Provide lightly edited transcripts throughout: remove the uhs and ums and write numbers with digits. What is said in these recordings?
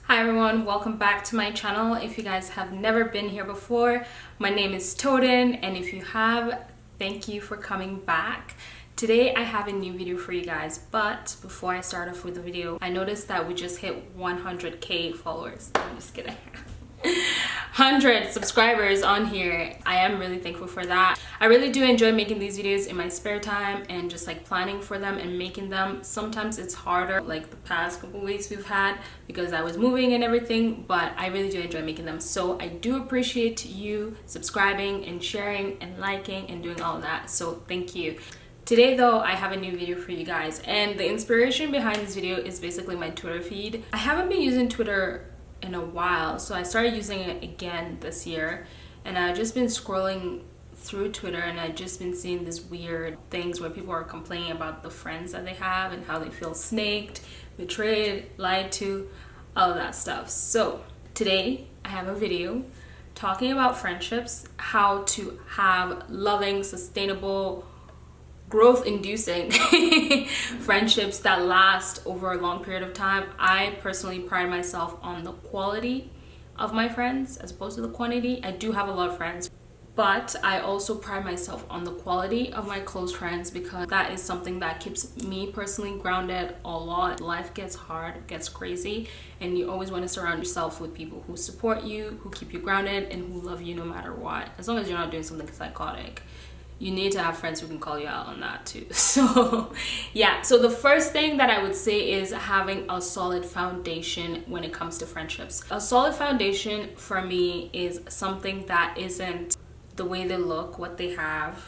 Hi everyone, welcome back to my channel. If you guys have never been here before, my name is Toden, and if you have, thank you for coming back. Today I have a new video for you guys, but before I start off with the video, I noticed that we just hit 100k followers. I'm just kidding. 100 subscribers on here. I am really thankful for that. I really do enjoy making these videos in my spare time and just like planning for them and making them. Sometimes it's harder, like the past couple weeks we've had, because I was moving and everything, but I really do enjoy making them. So I do appreciate you subscribing and sharing and liking and doing all of that, so thank you. Today though, I have a new video for you guys, and the inspiration behind this video is basically my Twitter feed. I haven't been using Twitter in a while, so I started using it again this year, and I've just been scrolling through Twitter and I've just been seeing these weird things where people are complaining about the friends that they have and how they feel snaked, betrayed, lied to, all of that stuff. So today I have a video talking about friendships, how to have loving, sustainable, growth-inducing friendships that last over a long period of time. I personally pride myself on the quality of my friends as opposed to the quantity. I do have a lot of friends, but I also pride myself on the quality of my close friends, because that is something that keeps me personally grounded a lot. Life gets hard, gets crazy, and you always want to surround yourself with people who support you, who keep you grounded, and who love you no matter what. As long as you're not doing something psychotic. You need to have friends who can call you out on that too. So yeah, so the first thing that I would say is having a solid foundation when it comes to friendships. A solid foundation for me is something that isn't the way they look, what they have,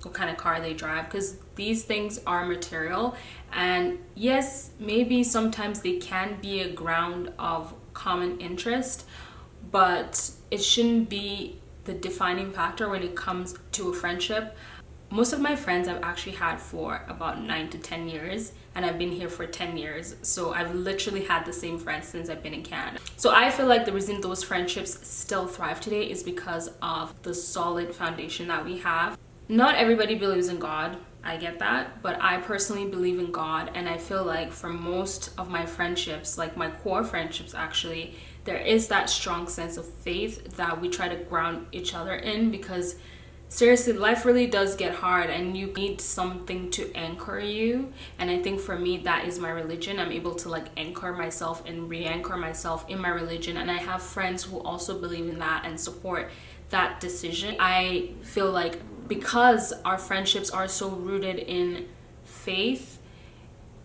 what kind of car they drive, because these things are material, and yes, maybe sometimes they can be a ground of common interest, but it shouldn't be the defining factor when it comes to a friendship. Most of my friends I've actually had for about 9 to 10 years, and I've been here for 10 years, so I've literally had the same friends since I've been in Canada. So I feel like the reason those friendships still thrive today is because of the solid foundation that we have. Not everybody believes in God, I get that, but I personally believe in God, and I feel like for most of my friendships, like my core friendships actually, there is that strong sense of faith that we try to ground each other in, because seriously, life really does get hard and you need something to anchor you. And I think for me, that is my religion. I'm able to like anchor myself and re-anchor myself in my religion, and I have friends who also believe in that and support that decision. I feel like because our friendships are so rooted in faith,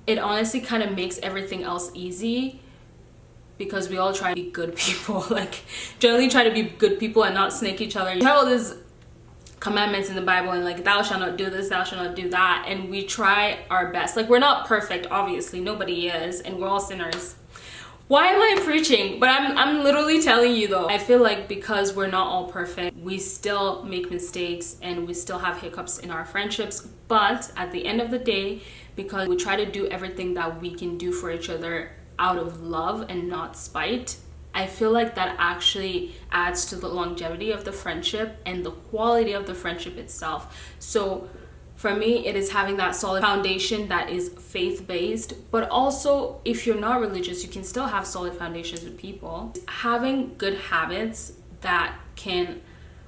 it honestly kind of makes everything else easy, because we all try to be good people, like generally try to be good people and not snake each other. You have all these commandments in the Bible and like, thou shalt not do this, thou shalt not do that, and we try our best. Like, we're not perfect, obviously, nobody is, and we're all sinners. Why am I preaching? But I'm literally telling you though, I feel like because we're not all perfect, we still make mistakes and we still have hiccups in our friendships. But at the end of the day, because we try to do everything that we can do for each other out of love and not spite, I feel like that actually adds to the longevity of the friendship and the quality of the friendship itself. So for me, it is having that solid foundation that is faith-based, but also if you're not religious, you can still have solid foundations with people. Having good habits that can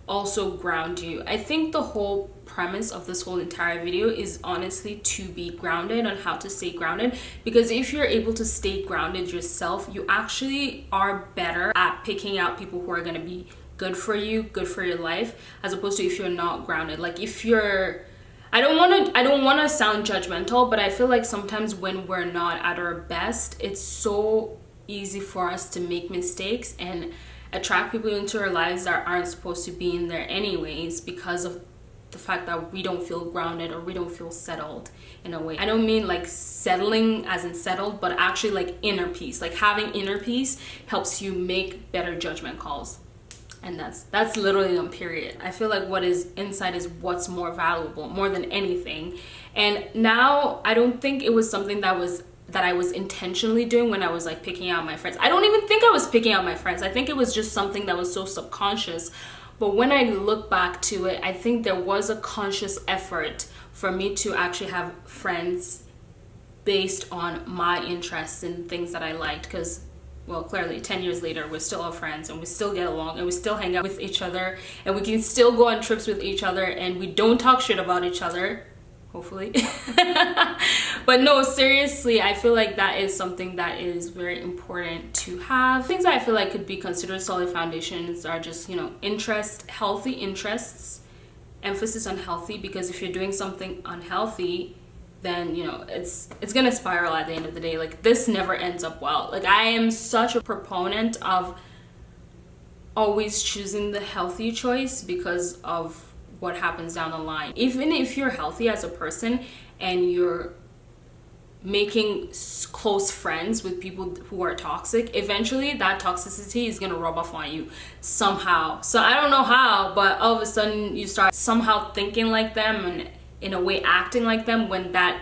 also ground you. I think the whole premise of this whole entire video is honestly to be grounded, on how to stay grounded, because if you're able to stay grounded yourself, you actually are better at picking out people who are going to be good for you, good for your life, as opposed to if you're not grounded. Like if you're, I don't want to sound judgmental, but I feel like sometimes when we're not at our best, it's so easy for us to make mistakes and attract people into our lives that aren't supposed to be in there anyways, because of the fact that we don't feel grounded or we don't feel settled in a way. I don't mean like settling as in settled, but actually like inner peace. Like having inner peace helps you make better judgment calls. And that's literally on period. I feel like what is inside is what's more valuable, more than anything. And now I don't think it was something that I was intentionally doing when I was like picking out my friends. I don't even think I was picking out my friends. I think it was just something that was so subconscious. But when I look back to it, I think there was a conscious effort for me to actually have friends based on my interests and things that I liked, because well, clearly 10 years later, we're still all friends and we still get along and we still hang out with each other and we can still go on trips with each other and we don't talk shit about each other, hopefully. But no, seriously, I feel like that is something that is very important to have. Things that I feel like could be considered solid foundations are just, you know, healthy interests, emphasis on healthy, because if you're doing something unhealthy, then, you know, it's gonna spiral at the end of the day. Like, this never ends up well. Like, I am such a proponent of always choosing the healthy choice because of what happens down the line. Even if you're healthy as a person and you're making close friends with people who are toxic, eventually that toxicity is gonna rub off on you somehow. So I don't know how, but all of a sudden you start somehow thinking like them and in a way acting like them when that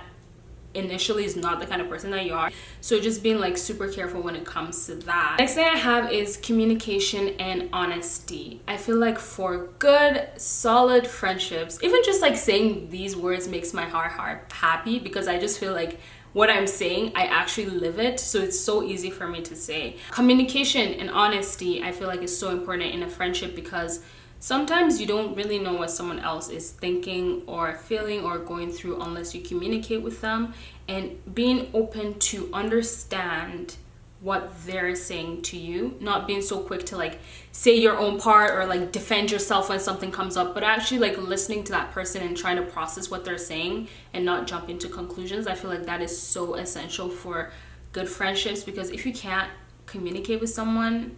initially is not the kind of person that you are. So just being like super careful when it comes to that. Next thing I have is communication and honesty. I feel like for good, solid friendships, even just like saying these words makes my heart happy, because I just feel like what I'm saying, I actually live it, so it's so easy for me to say. Communication and honesty, I feel like, is so important in a friendship, because sometimes you don't really know what someone else is thinking or feeling or going through unless you communicate with them, and being open to understand what they're saying to you, not being so quick to like say your own part or like defend yourself when something comes up, but actually like listening to that person and trying to process what they're saying and not jump into conclusions. I feel like that is so essential for good friendships, because if you can't communicate with someone,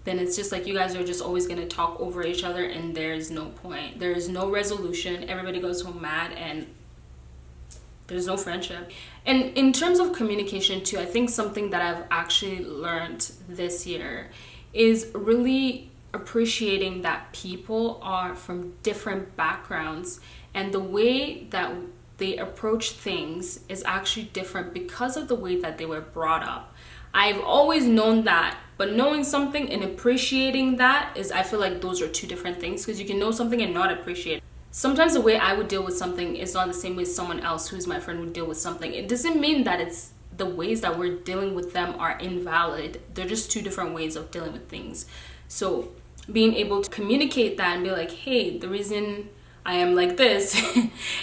then it's just like you guys are just always going to talk over each other and there's no point. There is no resolution. Everybody goes home mad and there's no friendship. And in terms of communication too, I think something that I've actually learned this year is really appreciating that people are from different backgrounds and the way that they approach things is actually different because of the way that they were brought up. I've always known that, but knowing something and appreciating that is, I feel like those are two different things, because you can know something and not appreciate it. Sometimes the way I would deal with something is not the same way someone else who's my friend would deal with something. It doesn't mean that it's the ways that we're dealing with them are invalid. They're just two different ways of dealing with things. So being able to communicate that and be like, hey, the reason I am like this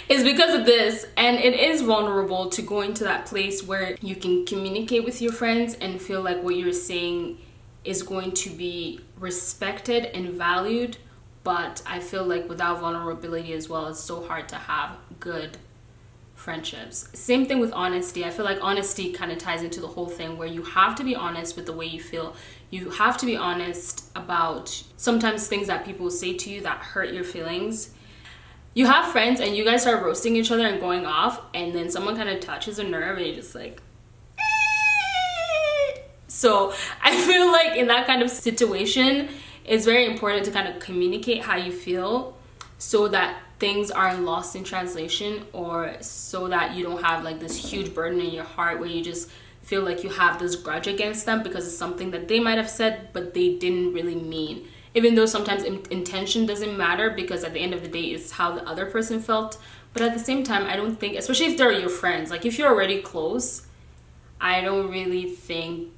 is because of this. And it is vulnerable to go into that place where you can communicate with your friends and feel like what you're saying is going to be respected and valued. But I feel like without vulnerability as well, it's so hard to have good friendships. Same thing with honesty. I feel like honesty kind of ties into the whole thing, where you have to be honest with the way you feel. You have to be honest about sometimes things that people say to you that hurt your feelings. You have friends and you guys start roasting each other and going off, and then someone kind of touches a nerve and you're just like, so I feel like in that kind of situation, it's very important to kind of communicate how you feel so that things aren't lost in translation, or so that you don't have like this huge burden in your heart where you just feel like you have this grudge against them because it's something that they might have said but they didn't really mean. Even though sometimes intention doesn't matter, because at the end of the day it's how the other person felt. But at the same time, I don't think, especially if they're your friends, like if you're already close, I don't really think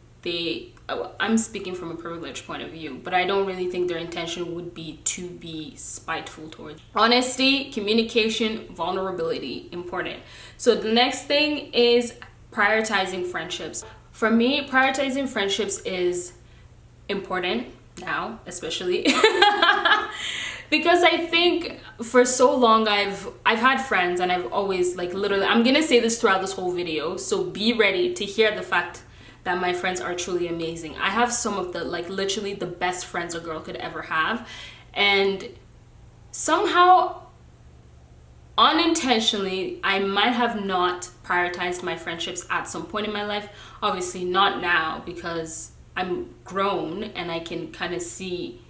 I'm speaking from a privileged point of view, but I don't really think their intention would be to be spiteful towards you. Honesty, communication, vulnerability, important. So the next thing is prioritizing friendships. For me, prioritizing friendships is important now, especially because I think for so long I've had friends and I've always like literally, I'm gonna say this throughout this whole video, so be ready to hear the fact that my friends are truly amazing. I have some of the like literally the best friends a girl could ever have, and somehow unintentionally I might have not prioritized my friendships at some point in my life. Obviously not now, because I'm grown and I can kind of see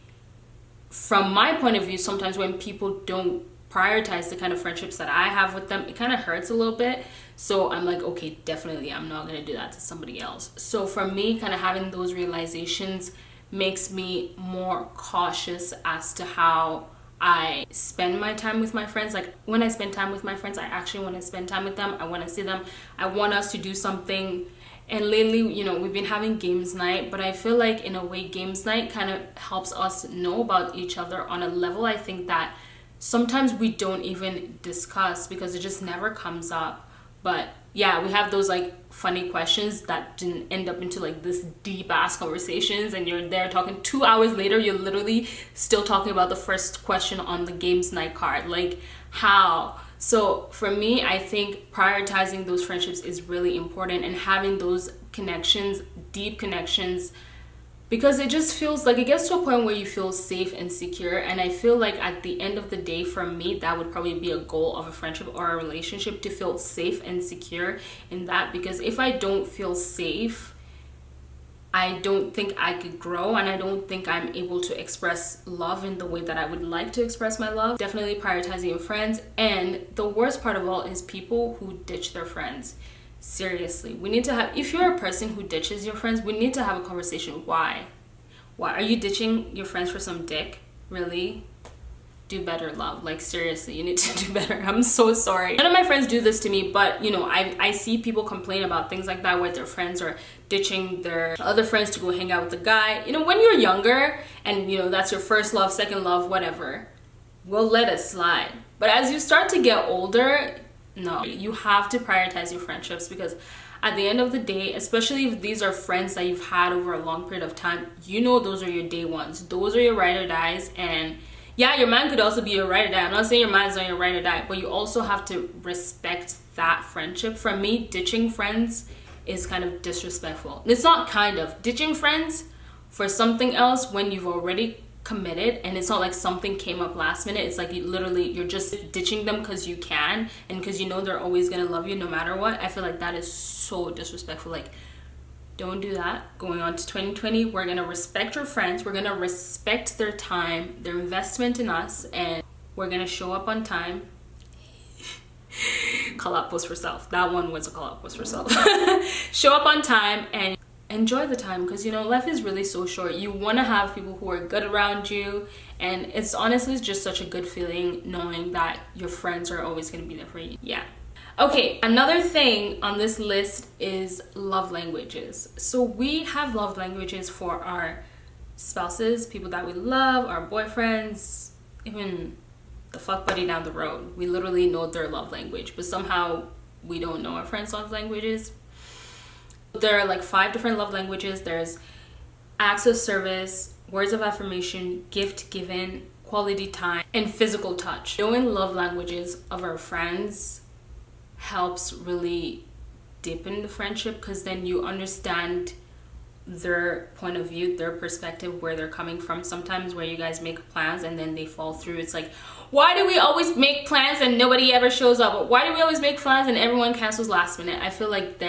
from my point of view sometimes when people don't prioritize the kind of friendships that I have with them, it kind of hurts a little bit. So I'm like, okay, definitely I'm not going to do that to somebody else. So for me, kind of having those realizations makes me more cautious as to how I spend my time with my friends. Like when I spend time with my friends, I actually want to spend time with them. I want to see them. I want us to do something. And lately, you know, we've been having games night, but I feel like in a way games night kind of helps us know about each other on a level I think that sometimes we don't even discuss because it just never comes up. But yeah, we have those like funny questions that didn't end up into like this deep ass conversations, and you're there talking 2 hours later, you're literally still talking about the first question on the games night card. Like, how? So for me, I think prioritizing those friendships is really important, and having those connections, deep connections, because it just feels like it gets to a point where you feel safe and secure. And I feel like at the end of the day, for me, that would probably be a goal of a friendship or a relationship, to feel safe and secure in that. Because if I don't feel safe, I don't think I could grow, and I don't think I'm able to express love in the way that I would like to express my love. Definitely prioritizing your friends. And the worst part of all is people who ditch their friends. Seriously, we need to have, if you're a person who ditches your friends, we need to have a conversation. Why are you ditching your friends for some dick? Really? Do better, love. Like, seriously, you need to do better. I'm so sorry. None of my friends do this to me, but you know, I see people complain about things like that, where their friends are ditching their other friends to go hang out with the guy. You know, when you're younger and you know that's your first love, second love, whatever, we'll let it slide. But as you start to get older, no, you have to prioritize your friendships, because at the end of the day, especially if these are friends that you've had over a long period of time, you know those are your day ones. Those are your ride or dies. And yeah, your man could also be your ride or die. I'm not saying your man's not your ride or die, but you also have to respect that friendship. For me, ditching friends is kind of disrespectful. It's not kind of. Ditching friends for something else when you've already committed, and it's not like something came up last minute. It's like you're just ditching them because you can, and because you know they're always gonna love you no matter what. I feel like that is so disrespectful. Like, don't do that. Going on to 2020, we're gonna respect your friends, we're gonna respect their time, their investment in us, and we're gonna show up on time. Call out post for self. That one was a call out post for self. Show up on time and enjoy the time, because you know life is really so short. You want to have people who are good around you, and it's honestly just such a good feeling knowing that your friends are always going to be there for you. Yeah. Okay, another thing on this list is love languages. So we have love languages for our spouses, people that we love, our boyfriends, even the fuck buddy down the road. We literally know their love language, but somehow we don't know our friends' love languages. There are like 5 different love languages. There's acts of service, words of affirmation, gift given, quality time, and physical touch. Knowing love languages of our friends helps really deepen the friendship, because then you understand their point of view, their perspective, where they're coming from. Sometimes where you guys make plans and then they fall through. It's like, why do we always make plans and nobody ever shows up? Why do we always make plans and everyone cancels last minute? I feel like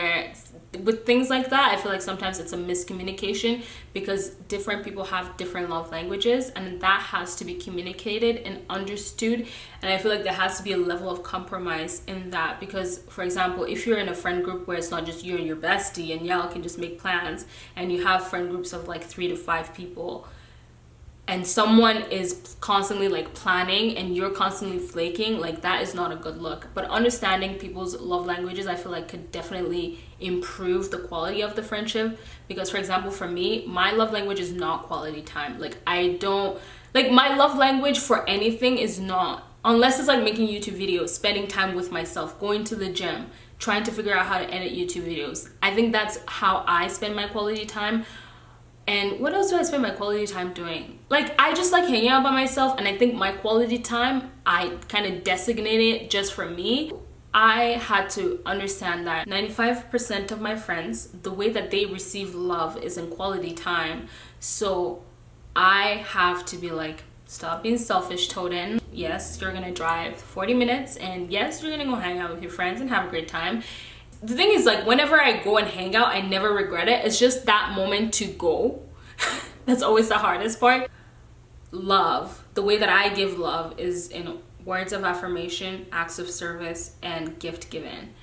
with things like that, I feel like sometimes it's a miscommunication, because different people have different love languages, and that has to be communicated and understood. And I feel like there has to be a level of compromise in that, because for example, if you're in a friend group where it's not just you and your bestie and y'all can just make plans, and you have friend groups of like 3 to 5 people, and someone is constantly like planning and you're constantly flaking, like that is not a good look. But understanding people's love languages, I feel like could definitely improve the quality of the friendship. Because for example, for me, my love language is not quality time. Like my love language for anything is not, unless it's like making YouTube videos, spending time with myself, going to the gym, trying to figure out how to edit YouTube videos. I think that's how I spend my quality time. And what else do I spend my quality time doing? Like, I just like hanging out by myself, and I think my quality time, I kind of designated it just for me. I had to understand that 95% of my friends, the way that they receive love is in quality time. So I have to be like, stop being selfish, Toden. Yes, you're gonna drive 40 minutes, and yes, you're gonna go hang out with your friends and have a great time. The thing is, like, whenever I go and hang out, I never regret it. It's just that moment to go. That's always the hardest part. Love, the way that I give love is in words of affirmation, acts of service, and gift given.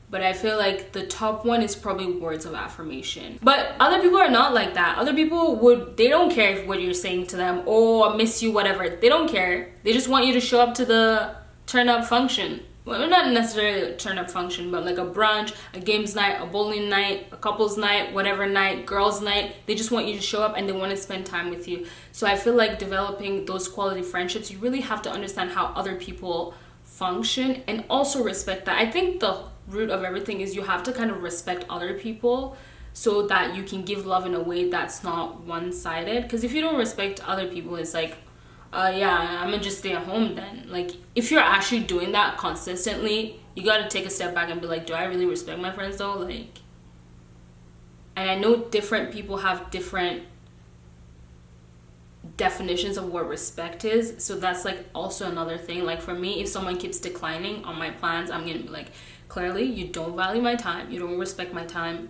But I feel like the top one is probably words of affirmation. But other people are not like that. Other people they don't care what you're saying to them, oh, I miss you, whatever. They don't care. They just want you to show up to the turn up function. well, not necessarily a turn-up function, but like a brunch, a games night, a bowling night, a couples night, whatever night, girls night. They just want you to show up and they want to spend time with you. So I feel like developing those quality friendships, you really have to understand how other people function and also respect that. I think the root of everything is you have to kind of respect other people so that you can give love in a way that's not one-sided. Because if you don't respect other people, it's like, yeah, I'm gonna just stay at home then. Like, if you're actually doing that consistently, you gotta take a step back and be like, do I really respect my friends though? Like, and I know different people have different definitions of what respect is, so that's like also another thing. Like for me, if someone keeps declining on my plans, I'm gonna be like, clearly you don't value my time, you don't respect my time,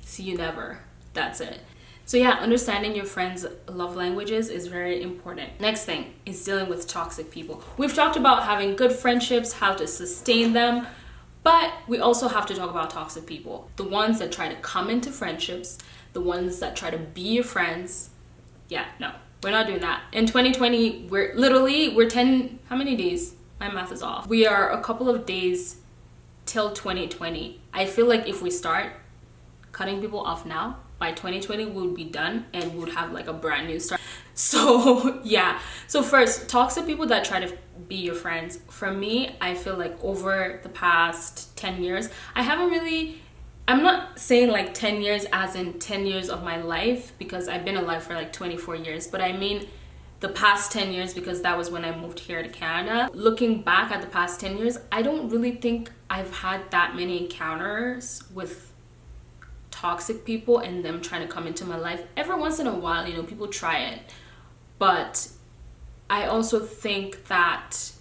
see you never. That's it. So yeah, understanding your friends' love languages is very important. Next thing is dealing with toxic people. We've talked about having good friendships, how to sustain them, but we also have to talk about toxic people. The ones that try to come into friendships, the ones that try to be your friends. Yeah, no, we're not doing that. In 2020, we're 10, how many days? My math is off. We are a couple of days till 2020. I feel like if we start cutting people off now, by 2020 we would be done and we would have like a brand new start. So yeah, so first, toxic people that try to be your friends. For me, I feel like over the past 10 years, I'm not saying like 10 years as in 10 years of my life, because I've been alive for like 24 years, but I mean the past 10 years, because that was when I moved here to Canada. Looking back at the past 10 years, I don't really think I've had that many encounters with toxic people and them trying to come into my life. Every once in a while, you know, people try it, but I also think that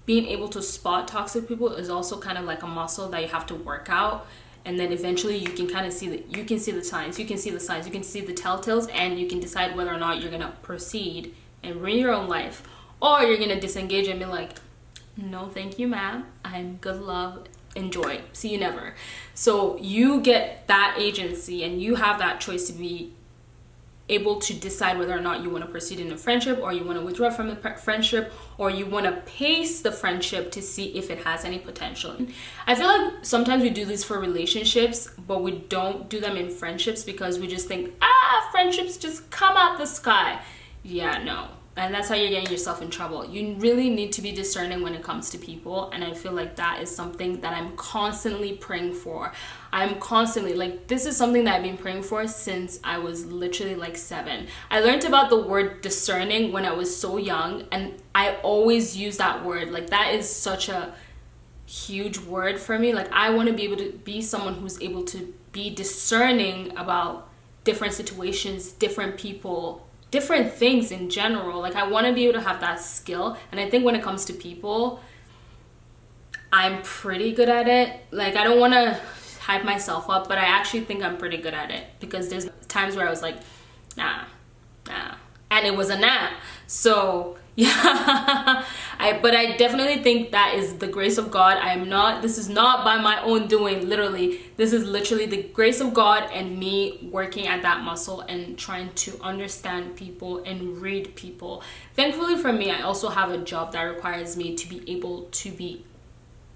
being able to spot toxic people is also kind of like a muscle that you have to work out, and then eventually you can kind of see that you can see the signs, you can see the telltales, and you can decide whether or not you're gonna proceed and ruin your own life, or you're gonna disengage and be like, no thank you ma'am, I'm good love, enjoy, see you never. So you get that agency and you have that choice to be able to decide whether or not you want to proceed in a friendship, or you want to withdraw from the friendship, or you want to pace the friendship to see if it has any potential. I feel like sometimes we do this for relationships, but we don't do them in friendships because we just think, friendships just come out the sky. Yeah, no. And that's how you're getting yourself in trouble. You really need to be discerning when it comes to people, and I feel like that is something that I'm constantly praying for. I'm constantly, like, this is something that I've been praying for since I was literally like 7. I learned about the word discerning when I was so young, and I always use that word. Like, that is such a huge word for me. Like, I want to be able to be someone who's able to be discerning about different situations, different people, different things in general. Like, I want to be able to have that skill, and I think when it comes to people, I'm pretty good at it. Like, I don't want to hype myself up, but I actually think I'm pretty good at it, because there's times where I was like, nah, and it was a nah. So yeah, but I definitely think that is the grace of God. This is not by my own doing, literally. This is literally the grace of God and me working at that muscle and trying to understand people and read people. Thankfully for me, I also have a job that requires me to be able to be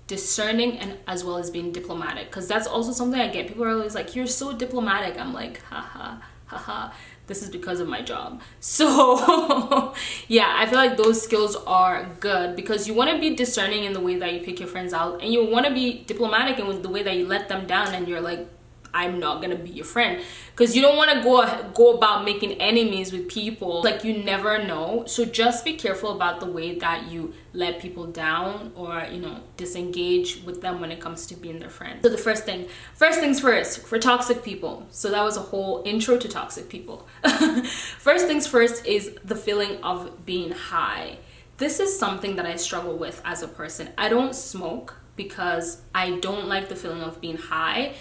discerning and as well as being diplomatic, because that's also something I get. People are always like, you're so diplomatic. I'm like, haha. This is because of my job. So yeah, I feel like those skills are good, because you want to be discerning in the way that you pick your friends out, and you want to be diplomatic in the way that you let them down, and you're like, I'm not gonna be your friend, because you don't want to go about making enemies with people. Like, you never know. So just be careful about the way that you let people down, or, you know, disengage with them when it comes to being their friend. So the first things first for toxic people. So that was a whole intro to toxic people. First things first is the feeling of being high. This is something that I struggle with as a person. I don't smoke because I don't like the feeling of being high.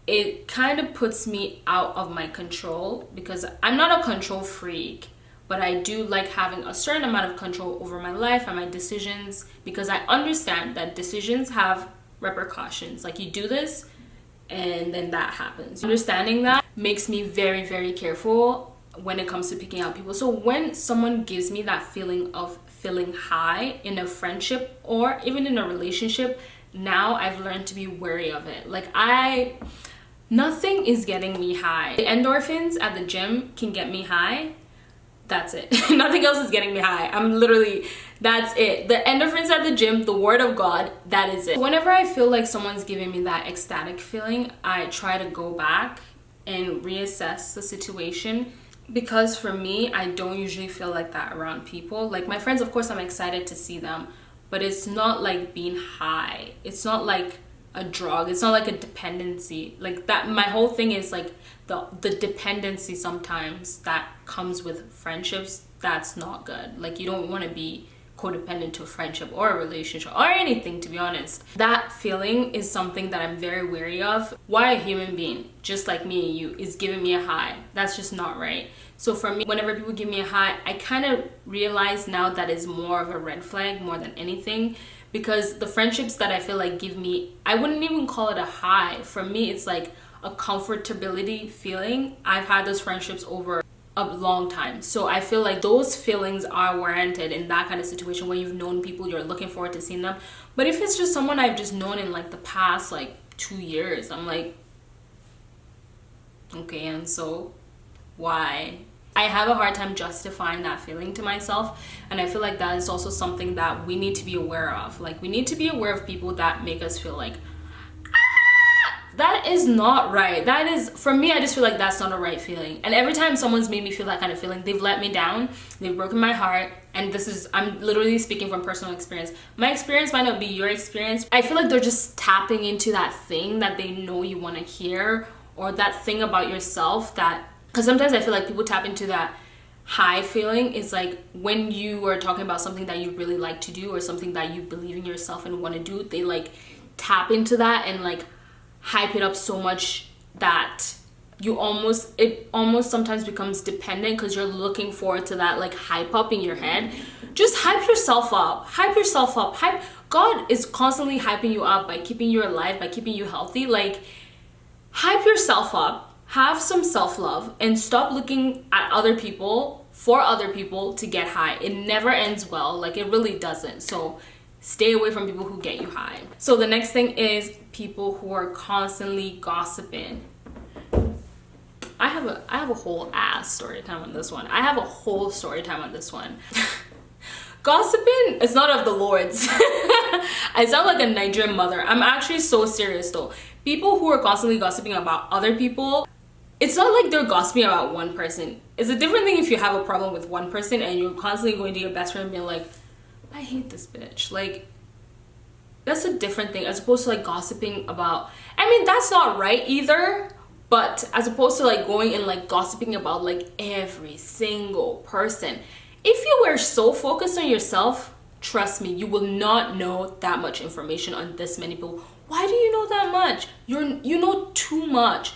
It kind of puts me out of my control, because I'm not a control freak, but I do like having a certain amount of control over my life and my decisions, because I understand that decisions have repercussions. Like, you do this and then that happens. Understanding that makes me very, very careful when it comes to picking out people. So when someone gives me that feeling of feeling high in a friendship or even in a relationship, now I've learned to be wary of it. Like nothing is getting me high. The endorphins at the gym can get me high. That's it. Nothing else is getting me high. That's it. The endorphins at the gym, the word of God, that is it. Whenever I feel like someone's giving me that ecstatic feeling, I try to go back and reassess the situation, because for me, I don't usually feel like that around people. Like my friends, of course, I'm excited to see them, but it's not like being high. It's not like a drug. It's not like a dependency. Like that, my whole thing is like the dependency sometimes that comes with friendships. That's not good. Like you don't want to be codependent to a friendship or a relationship or anything, to be honest. That feeling is something that I'm very wary of. Why a human being just like me and you is giving me a high? That's just not right. So for me, whenever people give me a high, I kind of realize now that is more of a red flag more than anything, because the friendships that I feel like give me, I wouldn't even call it a high. For me, it's like a comfortability feeling. I've had those friendships over a long time, so I feel like those feelings are warranted in that kind of situation where you've known people, you're looking forward to seeing them. But if it's just someone I've just known in like the past like 2 years, I'm like, okay, and so why? I have a hard time justifying that feeling to myself, and I feel like that is also something that we need to be aware of. Like we need to be aware of people that make us feel like, that is not right. That is, for me, I just feel like that's not a right feeling. And every time someone's made me feel that kind of feeling, they've let me down, they've broken my heart. And this is, I'm literally speaking from personal experience. My experience might not be your experience. I feel like they're just tapping into that thing that they know you want to hear, or that thing about yourself that, because sometimes I feel like people tap into that high feeling is like when you are talking about something that you really like to do or something that you believe in yourself and want to do, they like tap into that and like hype it up so much that it almost sometimes becomes dependent, because you're looking forward to that like hype up in your head. Just hype yourself up. God is constantly hyping you up by keeping you alive, by keeping you healthy. Like hype yourself up, have some self-love, and stop looking at other people for other people to get high. It never ends well. Like it really doesn't. So stay away from people who get you high. So the next thing is people who are constantly gossiping. I have a whole ass story time on this one. Gossiping is not of the Lord's. I sound like a Nigerian mother. I'm actually so serious though. People who are constantly gossiping about other people, it's not like they're gossiping about one person. It's a different thing if you have a problem with one person and you're constantly going to your best friend and being like, I hate this bitch. Like, that's a different thing as opposed to like gossiping about, I mean, that's not right either, but as opposed to like going and like gossiping about like every single person. If you were so focused on yourself, trust me, you will not know that much information on this many people. Why do you know that much? You know too much,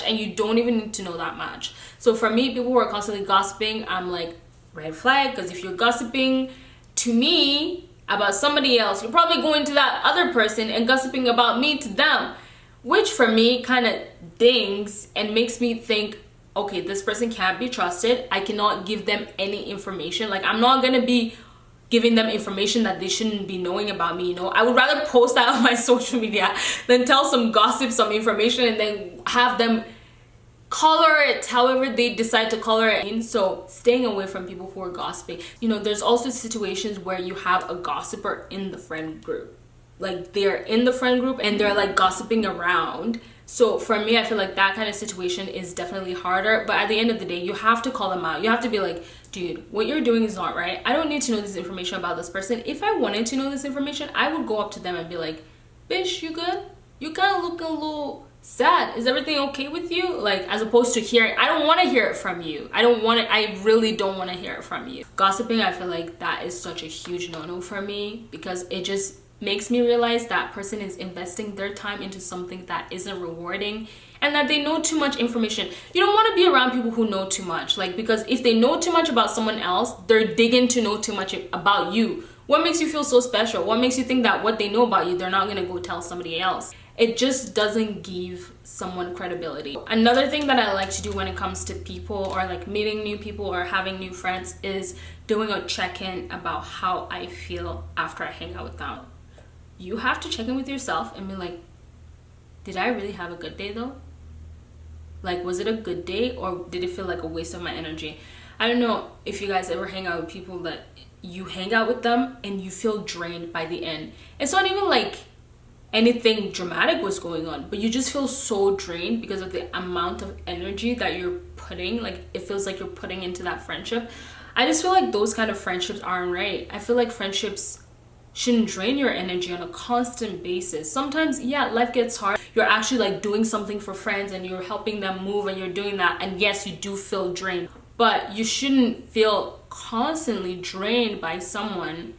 and you don't even need to know that much. So for me, people who are constantly gossiping, I'm like, red flag, because if you're gossiping to me about somebody else, you're probably going to that other person and gossiping about me to them, which for me kind of dings and makes me think, okay, this person can't be trusted. I cannot give them any information. Like, I'm not gonna be giving them information that they shouldn't be knowing about me, you know. I would rather post that on my social media than tell some gossip, some information, and then have them color it however they decide to color it. So staying away from people who are gossiping. You know, there's also situations where you have a gossiper in the friend group. Like, they're in the friend group and they're like gossiping around. So for me, I feel like that kind of situation is definitely harder. But at the end of the day, you have to call them out. You have to be like, dude, what you're doing is not right. I don't need to know this information about this person. If I wanted to know this information, I would go up to them and be like, bitch, you good? You kind of look a little sad. Is everything okay with you? Like, as opposed to hearing, I don't want to hear it from you. I really don't want to hear it from you. Gossiping, I feel like that is such a huge no-no for me, because it just makes me realize that person is investing their time into something that isn't rewarding, and that they know too much information. You don't want to be around people who know too much, like, because if they know too much about someone else, they're digging to know too much about you. What makes you feel so special? What makes you think that what they know about you, they're not gonna go tell somebody else? it just doesn't give someone credibility. Another thing that I like to do when it comes to people, or like meeting new people or having new friends, is doing a check-in about how I feel after I hang out with them. You have to check in with yourself and be like, did I really have a good day though? Like, was it a good day, or did it feel like a waste of my energy? I don't know if you guys ever hang out with people that you hang out with them and you feel drained by the end. It's not even like anything dramatic was going on, but you just feel so drained because of the amount of energy that you're putting. Like, it feels like you're putting into that friendship. I just feel like those kind of friendships aren't right. I feel like friendships shouldn't drain your energy on a constant basis. Sometimes, yeah, life gets hard. You're actually like doing something for friends and you're helping them move and you're doing that, and yes, you do feel drained, but you shouldn't feel constantly drained by someone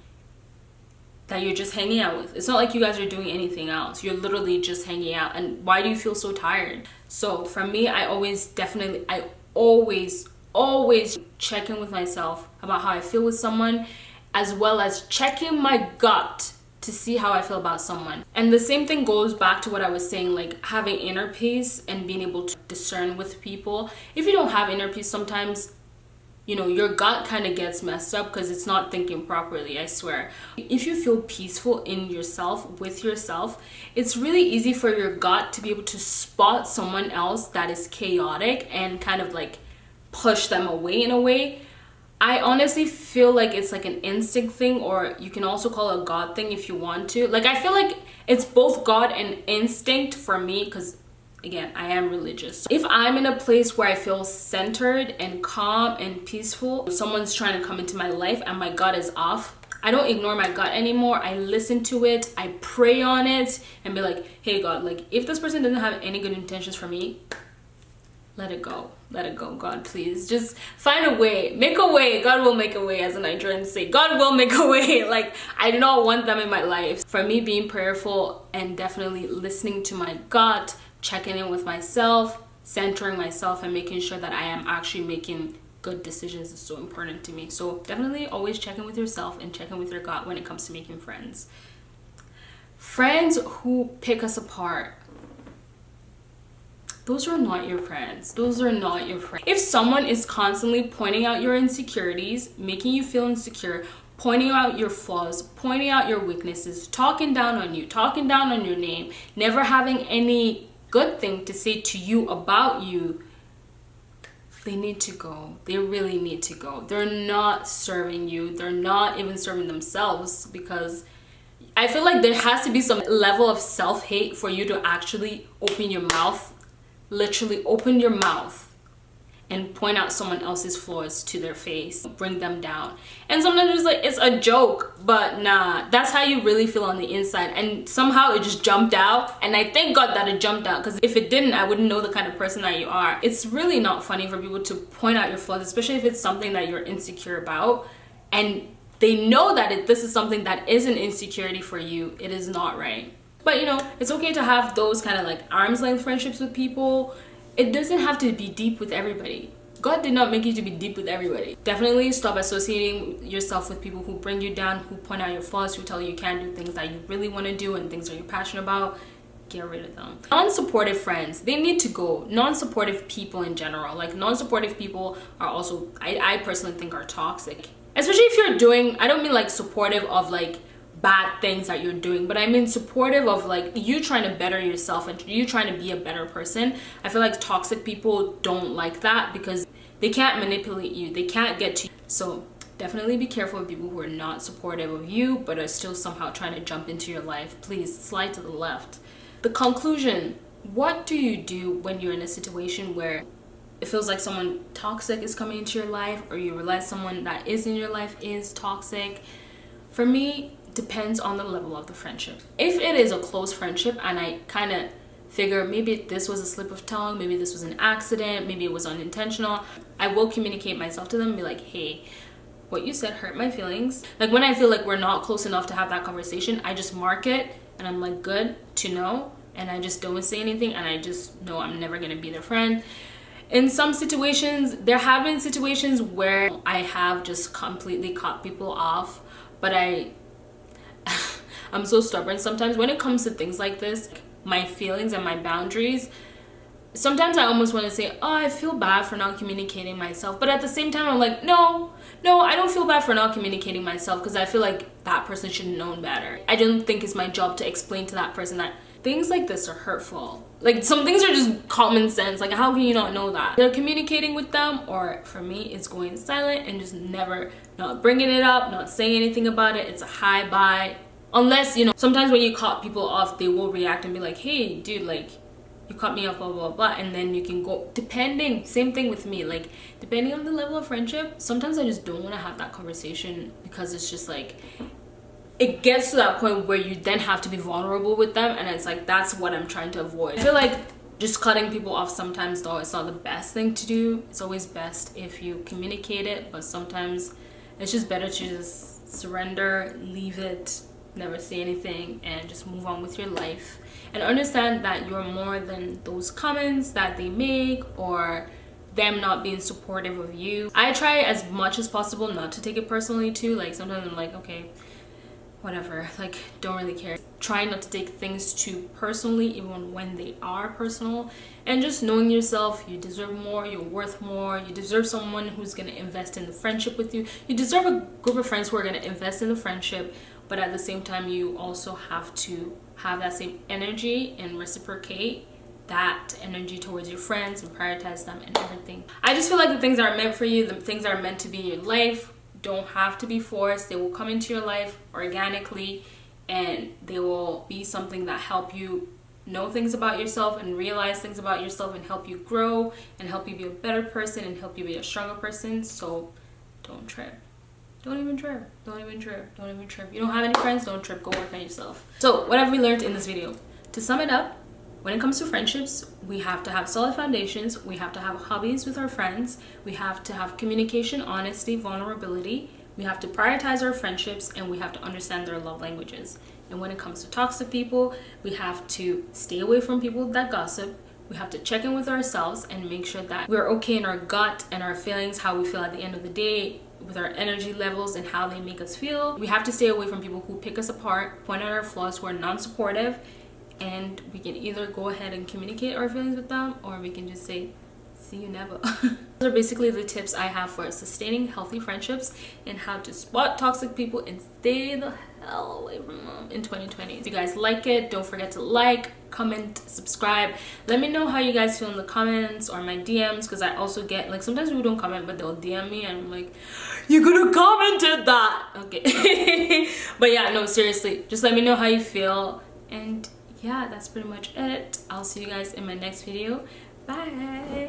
that you're just hanging out with. It's not like you guys are doing anything else. You're literally just hanging out. And why do you feel so tired? So for me, I always check in with myself about how I feel with someone, as well as checking my gut to see how I feel about someone. And the same thing goes back to what I was saying, like having inner peace and being able to discern with people. If you don't have inner peace, sometimes, you know, your gut kind of gets messed up because it's not thinking properly, I swear. If you feel peaceful in yourself, with yourself, it's really easy for your gut to be able to spot someone else that is chaotic and kind of like push them away in a way. I honestly feel like it's like an instinct thing, or you can also call it a God thing if you want to. Like, I feel like it's both God and instinct for me, because again, I am religious. If I'm in a place where I feel centered and calm and peaceful, someone's trying to come into my life and my gut is off, I don't ignore my gut anymore. I listen to it, I pray on it, and be like, hey God, like if this person doesn't have any good intentions for me, let it go. Let it go, God, please. Just find a way. Make a way. God will make a way, as the Nigerians say. God will make a way. Like, I do not want them in my life. For me, being prayerful and definitely listening to my gut, checking in with myself, centering myself, and making sure that I am actually making good decisions is so important to me. So definitely always check in with yourself and check in with your gut when it comes to making friends. Friends who pick us apart, those are not your friends. Those are not your friends. If someone is constantly pointing out your insecurities, making you feel insecure, pointing out your flaws, pointing out your weaknesses, talking down on you, talking down on your name, never having any good thing to say to you about you, they need to go. They really need to go. They're not serving you. They're not even serving themselves, because I feel like there has to be some level of self-hate for you to actually open your mouth, literally open your mouth and point out someone else's flaws to their face, bring them down. And sometimes it's like, it's a joke, but nah, that's how you really feel on the inside. And somehow it just jumped out, and I thank God that it jumped out, because if it didn't, I wouldn't know the kind of person that you are. It's really not funny for people to point out your flaws, especially if it's something that you're insecure about, and they know that this is something that is an insecurity for you. It is not right. But you know, it's okay to have those kind of like arm's length friendships with people. It doesn't have to be deep with everybody. God did not make you to be deep with everybody. Definitely stop associating yourself with people who bring you down, who point out your flaws, who tell you you can't do things that you really want to do and things that you're passionate about. Get rid of them. Non-supportive friends, they need to go. Non-supportive people in general, like non-supportive people are also, I personally think, are toxic. Especially if you're doing, I don't mean like supportive of like bad things that you're doing, but I mean supportive of like you trying to better yourself and you trying to be a better person. I feel like toxic people don't like that, because they can't manipulate you, they can't get to you. So definitely be careful with people who are not supportive of you but are still somehow trying to jump into your life. Please slide to the left. The conclusion: what do you do when you're in a situation where it feels like someone toxic is coming into your life, or you realize someone that is in your life is toxic? For me, depends on the level of the friendship. If it is a close friendship and I kind of figure maybe this was a slip of tongue, maybe this was an accident, maybe it was unintentional, I will communicate myself to them and be like, hey, what you said hurt my feelings. Like when I feel like we're not close enough to have that conversation, I just mark it and I'm like, good to know, and I just don't say anything, and I just know I'm never gonna be their friend. In some situations, there have been situations where I have just completely cut people off, but I'm so stubborn sometimes when it comes to things like this. my feelings and my boundaries, sometimes I almost want to say, oh, I feel bad for not communicating myself. But at the same time, I'm like, no, I don't feel bad for not communicating myself, because I feel like that person should have known better. I don't think it's my job to explain to that person that things like this are hurtful. Like, some things are just common sense. Like, how can you not know that? They're communicating with them, or for me, it's going silent and just never, not bringing it up, not saying anything about it. It's a hi, bye. Unless, you know, sometimes when you cut people off, they will react and be like, hey, dude, like, you cut me off, blah, blah, blah. And then you can go, depending, same thing with me. Like, depending on the level of friendship, sometimes I just don't want to have that conversation, because it's just like, it gets to that point where you then have to be vulnerable with them, and it's like, that's what I'm trying to avoid. I feel like just cutting people off sometimes, though, it's not the best thing to do. It's always best if you communicate it, but sometimes it's just better to just surrender, leave it, never say anything, and just move on with your life, and understand that you're more than those comments that they make, or them not being supportive of you. I try as much as possible not to take it personally too. Like, sometimes I'm like, okay, whatever, like, don't really care. Try not to take things too personally, even when they are personal. And just knowing yourself, you deserve more, you're worth more, you deserve someone who's going to invest in the friendship with you. You deserve a group of friends who are going to invest in the friendship, but at the same time, you also have to have that same energy and reciprocate that energy towards your friends and prioritize them and everything. I just feel like the things that are meant for you, the things that are meant to be in your life, don't have to be forced. They will come into your life organically, and they will be something that help you know things about yourself and realize things about yourself, and help you grow and help you be a better person and help you be a stronger person. So don't trip. Don't even trip. Don't even trip. Don't even trip. You don't have any friends, don't trip. Go work on yourself. So what have we learned in this video? To sum it up, when it comes to friendships, we have to have solid foundations. We have to have hobbies with our friends. We have to have communication, honesty, vulnerability. We have to prioritize our friendships, and we have to understand their love languages. And when it comes to toxic people, we have to stay away from people that gossip. We have to check in with ourselves and make sure that we're okay in our gut and our feelings, how we feel at the end of the day, with our energy levels and how they make us feel. We have to stay away from people who pick us apart, point out our flaws, who are non-supportive. And we can either go ahead and communicate our feelings with them, or we can just say, see you never. Those are basically the tips I have for sustaining healthy friendships, and how to spot toxic people and stay the hell away from them in 2020. If you guys like it, don't forget to like, comment, subscribe. Let me know how you guys feel in the comments or my DMs, because I also get, like, sometimes people don't comment but they'll DM me, and I'm like, you could have commented that. Okay. But yeah, no, seriously, just let me know how you feel. And yeah, that's pretty much it. I'll see you guys in my next video. Bye.